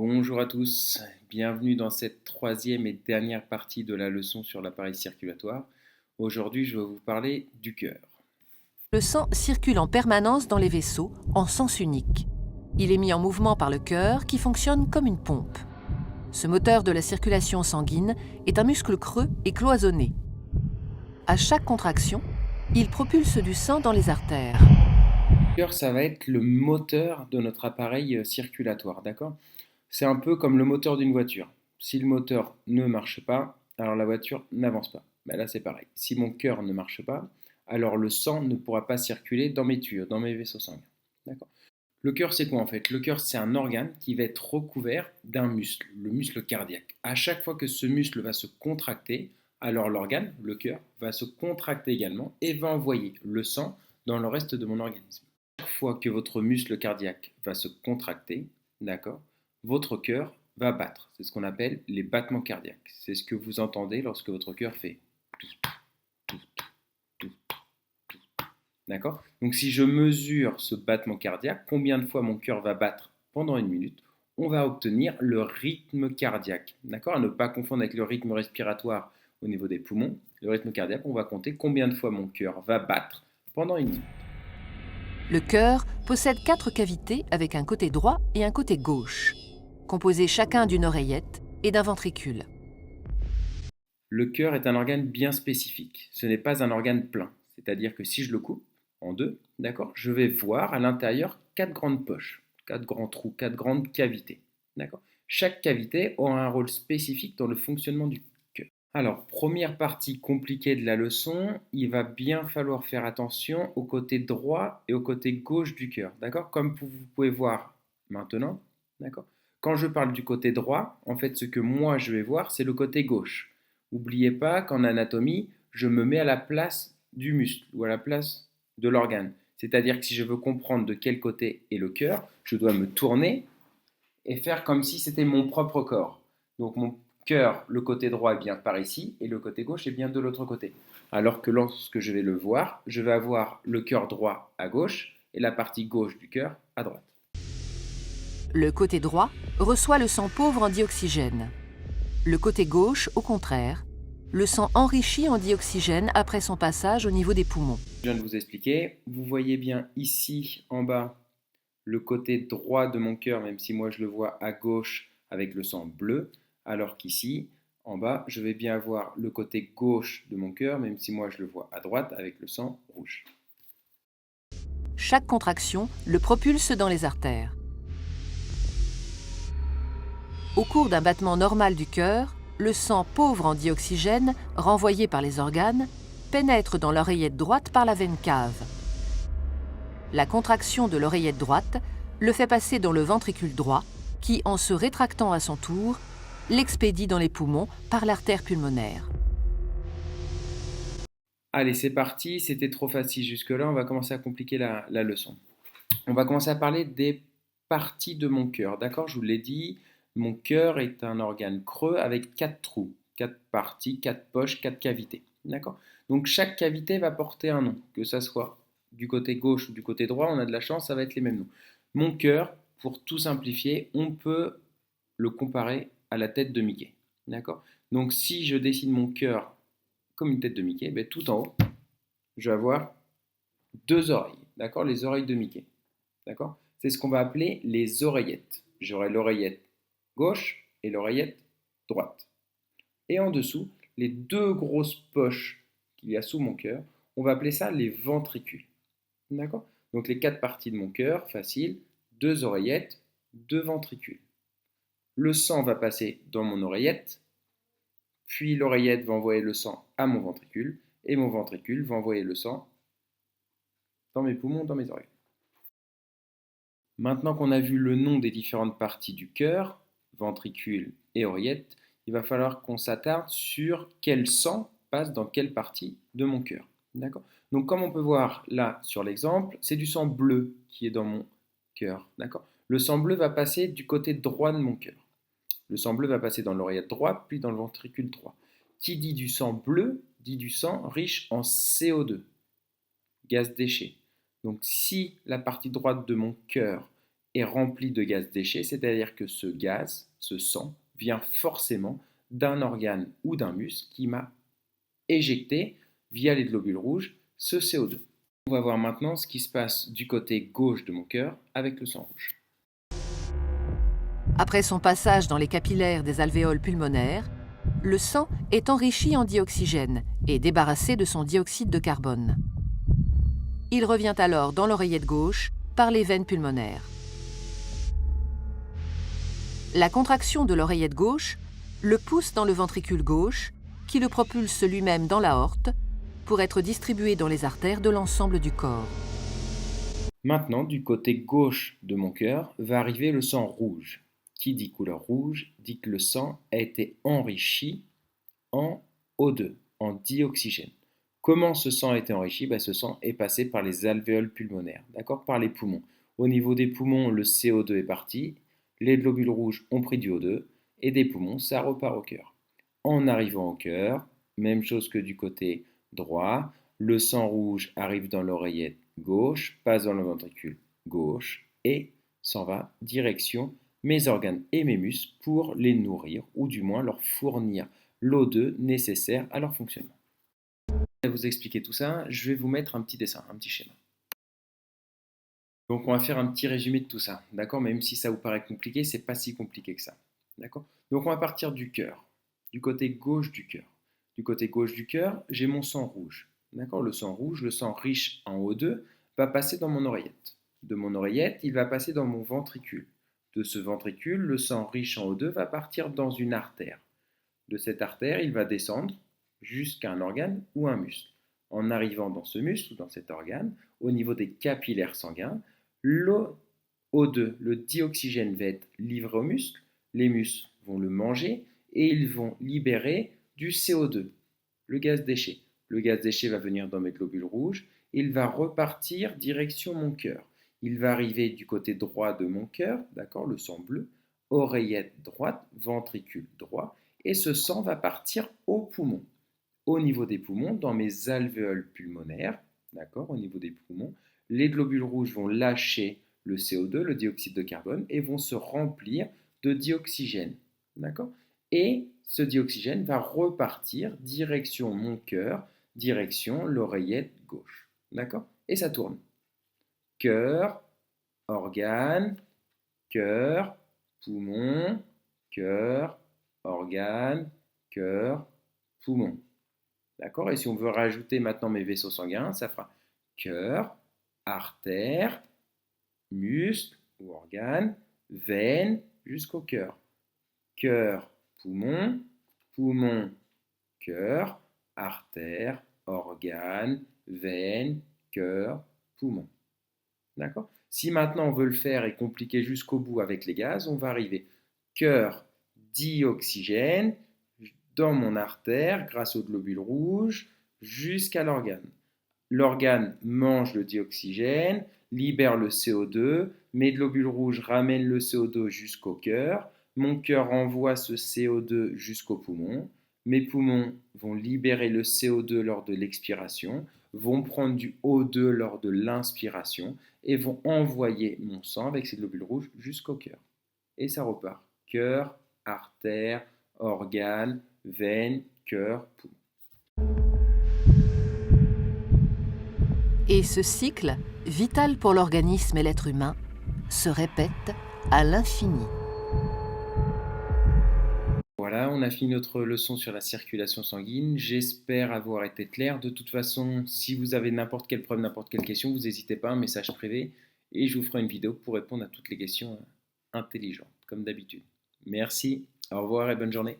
Bonjour à tous, bienvenue dans cette troisième et dernière partie de la leçon sur l'appareil circulatoire. Aujourd'hui, je vais vous parler du cœur. Le sang circule en permanence dans les vaisseaux, en sens unique. Il est mis en mouvement par le cœur qui fonctionne comme une pompe. Ce moteur de la circulation sanguine est un muscle creux et cloisonné. À chaque contraction, il propulse du sang dans les artères. Le cœur, ça va être le moteur de notre appareil circulatoire, d'accord? C'est un peu comme le moteur d'une voiture. Si le moteur ne marche pas, alors la voiture n'avance pas. Ben là, c'est pareil. Si mon cœur ne marche pas, alors le sang ne pourra pas circuler dans mes tuyaux, dans mes vaisseaux sanguins. D'accord? Le cœur, c'est quoi en fait? Le cœur, c'est un organe qui va être recouvert d'un muscle, le muscle cardiaque. À chaque fois que ce muscle va se contracter, alors l'organe, le cœur, va se contracter également et va envoyer le sang dans le reste de mon organisme. Chaque fois que votre muscle cardiaque va se contracter, d'accord, votre cœur va battre. C'est ce qu'on appelle les battements cardiaques. C'est ce que vous entendez lorsque votre cœur fait tout, tout, tout, tout. D'accord? Donc si je mesure ce battement cardiaque, combien de fois mon cœur va battre pendant une minute, on va obtenir le rythme cardiaque. D'accord? À ne pas confondre avec le rythme respiratoire au niveau des poumons. Le rythme cardiaque, on va compter combien de fois mon cœur va battre pendant une minute. Le cœur possède 4 cavités avec un côté droit et un côté gauche, composés chacun d'une oreillette et d'un ventricule. Le cœur est un organe bien spécifique. Ce n'est pas un organe plein. C'est-à-dire que si je le coupe en deux, d'accord, je vais voir à l'intérieur quatre grandes poches, quatre grands trous, quatre grandes cavités. D'accord. Chaque cavité aura un rôle spécifique dans le fonctionnement du cœur. Alors, première partie compliquée de la leçon, il va bien falloir faire attention au côté droit et au côté gauche du cœur. D'accord. Comme vous pouvez voir maintenant, d'accord. Quand je parle du côté droit, en fait, ce que moi je vais voir, c'est le côté gauche. N'oubliez pas qu'en anatomie, je me mets à la place du muscle ou à la place de l'organe. C'est-à-dire que si je veux comprendre de quel côté est le cœur, je dois me tourner et faire comme si c'était mon propre corps. Donc mon cœur, le côté droit est bien par ici et le côté gauche est bien de l'autre côté. Alors que lorsque je vais le voir, je vais avoir le cœur droit à gauche et la partie gauche du cœur à droite. Le côté droit reçoit le sang pauvre en dioxygène. Le côté gauche, au contraire, le sang enrichi en dioxygène après son passage au niveau des poumons. Je viens de vous expliquer. Vous voyez bien ici en bas le côté droit de mon cœur, même si moi je le vois à gauche avec le sang bleu, alors qu'ici, en bas, je vais bien avoir le côté gauche de mon cœur, même si moi je le vois à droite avec le sang rouge. Chaque contraction le propulse dans les artères. Au cours d'un battement normal du cœur, le sang pauvre en dioxygène, renvoyé par les organes, pénètre dans l'oreillette droite par la veine cave. La contraction de l'oreillette droite le fait passer dans le ventricule droit, qui, en se rétractant à son tour, l'expédie dans les poumons par l'artère pulmonaire. Allez, c'est parti, c'était trop facile jusque-là, on va commencer à compliquer la leçon. On va commencer à parler des parties de mon cœur, d'accord? Je vous l'ai dit, mon cœur est un organe creux avec quatre trous, quatre parties, quatre poches, quatre cavités, d'accord? Donc chaque cavité va porter un nom, que ça soit du côté gauche ou du côté droit, on a de la chance, ça va être les mêmes noms. Mon cœur, pour tout simplifier, on peut le comparer à la tête de Mickey, d'accord? Donc si je dessine mon cœur comme une tête de Mickey, ben, tout en haut, je vais avoir deux oreilles, d'accord? Les oreilles de Mickey. D'accord? C'est ce qu'on va appeler les oreillettes. J'aurai l'oreillette gauche et l'oreillette droite. Et en dessous, les deux grosses poches qu'il y a sous mon cœur, on va appeler ça les ventricules. D'accord? Donc les quatre parties de mon cœur, facile, deux oreillettes, deux ventricules. Le sang va passer dans mon oreillette, puis l'oreillette va envoyer le sang à mon ventricule, et mon ventricule va envoyer le sang dans mes poumons, dans mes oreilles. Maintenant qu'on a vu le nom des différentes parties du cœur, ventricule et oreillette, il va falloir qu'on s'attarde sur quel sang passe dans quelle partie de mon cœur. D'accord? Donc comme on peut voir là sur l'exemple, c'est du sang bleu qui est dans mon cœur. D'accord? Le sang bleu va passer du côté droit de mon cœur. Le sang bleu va passer dans l'oreillette droite, puis dans le ventricule droit. Qui dit du sang bleu, dit du sang riche en CO2, gaz déchet. Donc si la partie droite de mon cœur est rempli de gaz déchet, c'est-à-dire que ce gaz, ce sang, vient forcément d'un organe ou d'un muscle qui m'a éjecté via les globules rouges ce CO2. On va voir maintenant ce qui se passe du côté gauche de mon cœur avec le sang rouge. Après son passage dans les capillaires des alvéoles pulmonaires, le sang est enrichi en dioxygène et débarrassé de son dioxyde de carbone. Il revient alors dans l'oreillette gauche par les veines pulmonaires. La contraction de l'oreillette gauche le pousse dans le ventricule gauche, qui le propulse lui-même dans l'aorte pour être distribué dans les artères de l'ensemble du corps. Maintenant, du côté gauche de mon cœur va arriver le sang rouge. Qui dit couleur rouge dit que le sang a été enrichi en O2, en dioxygène. Comment ce sang a été enrichi? Ce sang est passé par les alvéoles pulmonaires, d'accord, par les poumons. Au niveau des poumons, le CO2 est parti, les globules rouges ont pris du O2, et des poumons, ça repart au cœur. En arrivant au cœur, même chose que du côté droit, le sang rouge arrive dans l'oreillette gauche, passe dans le ventricule gauche, et s'en va direction mes organes et mes muscles pour les nourrir, ou du moins leur fournir l'O2 nécessaire à leur fonctionnement. Pour vous expliquer tout ça, je vais vous mettre un petit dessin, un petit schéma. Donc on va faire un petit résumé de tout ça, d'accord? Même si ça vous paraît compliqué, c'est pas si compliqué que ça, d'accord? Donc on va partir du cœur, du côté gauche du cœur. Du côté gauche du cœur, j'ai mon sang rouge, d'accord? Le sang rouge, le sang riche en O2, va passer dans mon oreillette. De mon oreillette, il va passer dans mon ventricule. De ce ventricule, le sang riche en O2 va partir dans une artère. De cette artère, il va descendre jusqu'à un organe ou un muscle. En arrivant dans ce muscle ou dans cet organe, au niveau des capillaires sanguins, l'O2, le dioxygène, va être livré aux muscles, les muscles vont le manger et ils vont libérer du CO2, le gaz déchet. Le gaz déchet va venir dans mes globules rouges, il va repartir direction mon cœur. Il va arriver du côté droit de mon cœur, d'accord, le sang bleu, oreillette droite, ventricule droit, et ce sang va partir aux poumons. Au niveau des poumons, dans mes alvéoles pulmonaires, d'accord, au niveau des poumons, les globules rouges vont lâcher le CO2, le dioxyde de carbone, et vont se remplir de dioxygène, d'accord. Et ce dioxygène va repartir direction mon cœur, direction l'oreillette gauche, d'accord. Et ça tourne. Cœur, organe, cœur, poumon, cœur, organe, cœur, poumon. D'accord? Et si on veut rajouter maintenant mes vaisseaux sanguins, ça fera cœur, artère, muscle ou organe, veine jusqu'au cœur. Cœur, poumon, poumon, cœur, artère, organe, veine, cœur, poumon. D'accord? Si maintenant on veut le faire et compliquer jusqu'au bout avec les gaz, on va arriver cœur, dioxygène, dans mon artère, grâce aux globules rouges, jusqu'à l'organe. L'organe mange le dioxygène, libère le CO2, mes globules rouges ramènent le CO2 jusqu'au cœur, mon cœur envoie ce CO2 jusqu'aux poumons, mes poumons vont libérer le CO2 lors de l'expiration, vont prendre du O2 lors de l'inspiration et vont envoyer mon sang avec ces globules rouges jusqu'au cœur. Et ça repart. Cœur, artère, organe, veine, cœur, poumon. Et ce cycle, vital pour l'organisme et l'être humain, se répète à l'infini. Voilà, on a fini notre leçon sur la circulation sanguine. J'espère avoir été clair. De toute façon, si vous avez n'importe quelle preuve, n'importe quelle question, vous n'hésitez pas, un message privé, et je vous ferai une vidéo pour répondre à toutes les questions intelligentes, comme d'habitude. Merci, au revoir et bonne journée.